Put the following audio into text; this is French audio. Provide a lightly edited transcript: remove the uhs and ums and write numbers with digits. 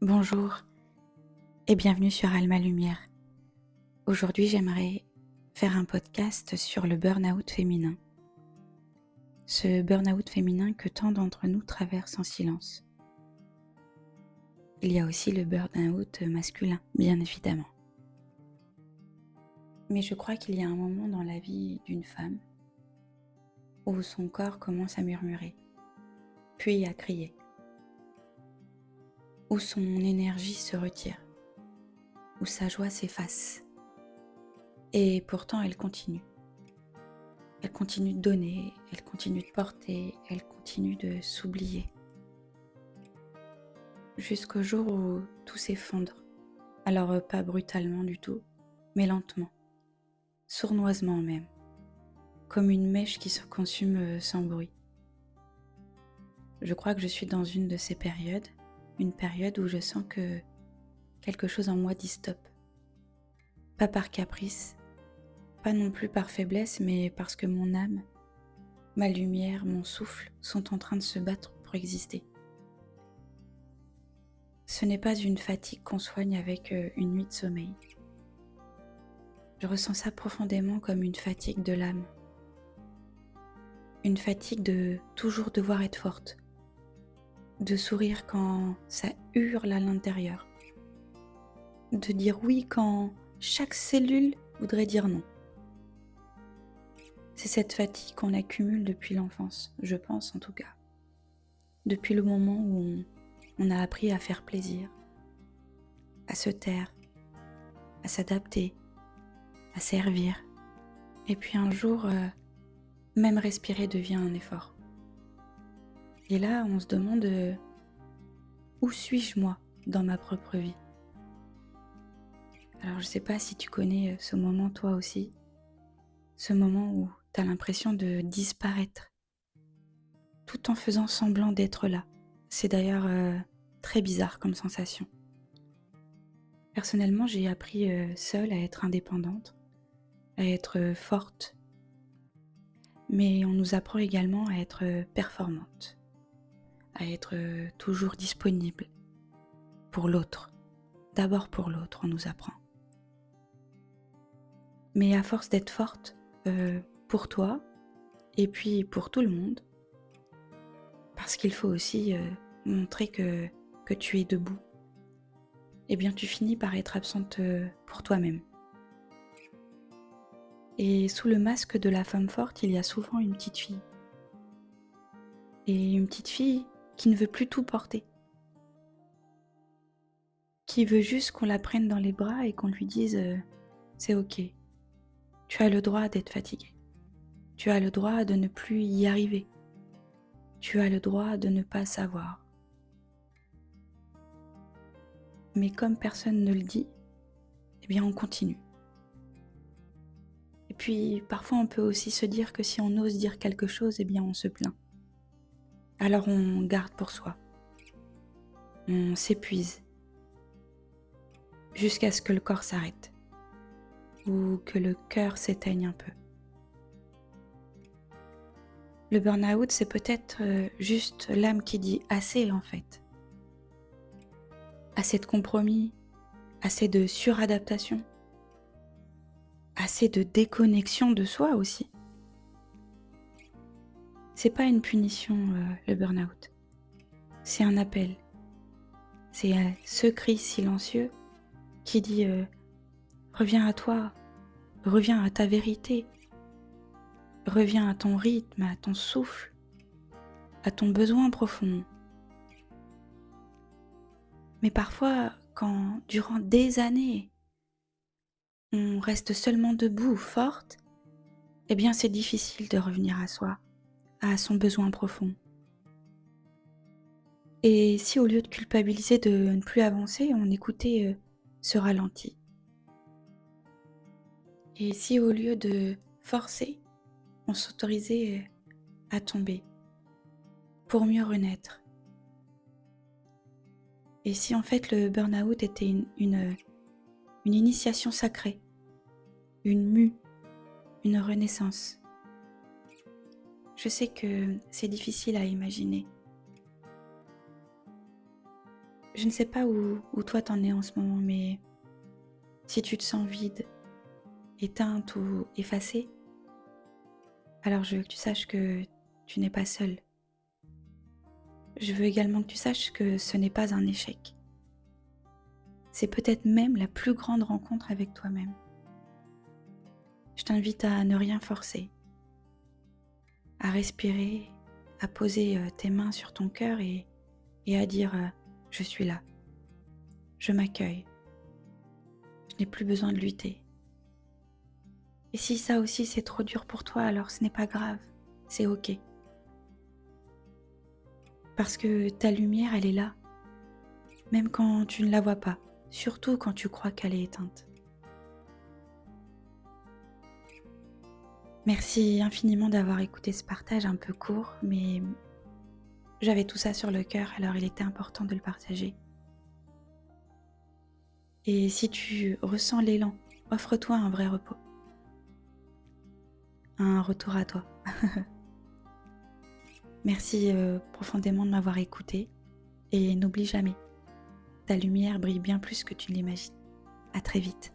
Bonjour et bienvenue sur Alma Lumière. Aujourd'hui, j'aimerais faire un podcast sur le burn-out féminin. Ce burn-out féminin que tant d'entre nous traversent en silence. Il y a aussi le burn-out masculin, bien évidemment. Mais je crois qu'il y a un moment dans la vie d'une femme où son corps commence à murmurer, puis à crier, où son énergie se retire, où sa joie s'efface. Et pourtant, elle continue. Elle continue de donner, elle continue de porter, elle continue de s'oublier. Jusqu'au jour où tout s'effondre. Alors pas brutalement du tout, mais lentement, sournoisement même, comme une mèche qui se consume sans bruit. Je crois que je suis dans une de ces périodes, une période où je sens que quelque chose en moi dit stop. Pas par caprice, pas non plus par faiblesse, mais parce que mon âme, ma lumière, mon souffle sont en train de se battre pour exister. Ce n'est pas une fatigue qu'on soigne avec une nuit de sommeil. Je ressens ça profondément comme une fatigue de l'âme. Une fatigue de toujours devoir être forte, de sourire quand ça hurle à l'intérieur, de dire oui quand chaque cellule voudrait dire non. C'est cette fatigue qu'on accumule depuis l'enfance, je pense en tout cas. Depuis le moment où on a appris à faire plaisir, à se taire, à s'adapter, à servir. Et puis un jour, même respirer devient un effort. Et là, on se demande où suis-je moi dans ma propre vie? Alors je ne sais pas si tu connais ce moment toi aussi, ce moment où tu as l'impression de disparaître, tout en faisant semblant d'être là. C'est d'ailleurs très bizarre comme sensation. Personnellement, j'ai appris seule à être indépendante, à être forte, mais on nous apprend également à être performante, à être toujours disponible pour l'autre. D'abord pour l'autre, on nous apprend. Mais à force d'être forte pour toi et puis pour tout le monde, parce qu'il faut aussi montrer que tu es debout, eh bien tu finis par être absente pour toi-même. Et sous le masque de la femme forte, il y a souvent une petite fille. Et une petite fille qui ne veut plus tout porter, qui veut juste qu'on la prenne dans les bras et qu'on lui dise c'est ok, tu as le droit d'être fatiguée, tu as le droit de ne plus y arriver, tu as le droit de ne pas savoir. Mais comme personne ne le dit, eh bien on continue. Et puis parfois on peut aussi se dire que si on ose dire quelque chose, eh bien on se plaint. Alors on garde pour soi, on s'épuise, jusqu'à ce que le corps s'arrête, ou que le cœur s'éteigne un peu. Le burn-out, c'est peut-être juste l'âme qui dit assez en fait. Assez de compromis, assez de suradaptation, assez de déconnexion de soi aussi. C'est pas une punition le burn-out, c'est un appel. C'est ce cri silencieux qui dit reviens à toi, reviens à ta vérité, reviens à ton rythme, à ton souffle, à ton besoin profond. Mais parfois, quand durant des années, on reste seulement debout, forte, eh bien c'est difficile de revenir à soi, à son besoin profond. Et si au lieu de culpabiliser de ne plus avancer, on écoutait ce ralenti? Et si au lieu de forcer, on s'autorisait à tomber pour mieux renaître? Et si en fait le burn-out était une initiation sacrée, une mue, une renaissance? Je sais que c'est difficile à imaginer. Je ne sais pas où toi t'en es en ce moment, mais si tu te sens vide, éteinte ou effacée, alors je veux que tu saches que tu n'es pas seule. Je veux également que tu saches que ce n'est pas un échec. C'est peut-être même la plus grande rencontre avec toi-même. Je t'invite à ne rien forcer, à respirer, à poser tes mains sur ton cœur et à dire je suis là, je m'accueille, je n'ai plus besoin de lutter. Et si ça aussi c'est trop dur pour toi, alors ce n'est pas grave, c'est ok. Parce que ta lumière, elle est là, même quand tu ne la vois pas, surtout quand tu crois qu'elle est éteinte. Merci infiniment d'avoir écouté ce partage un peu court, mais j'avais tout ça sur le cœur, alors il était important de le partager. Et si tu ressens l'élan, offre-toi un vrai repos, un retour à toi. Merci profondément de m'avoir écouté et n'oublie jamais, ta lumière brille bien plus que tu ne l'imagines. À très vite.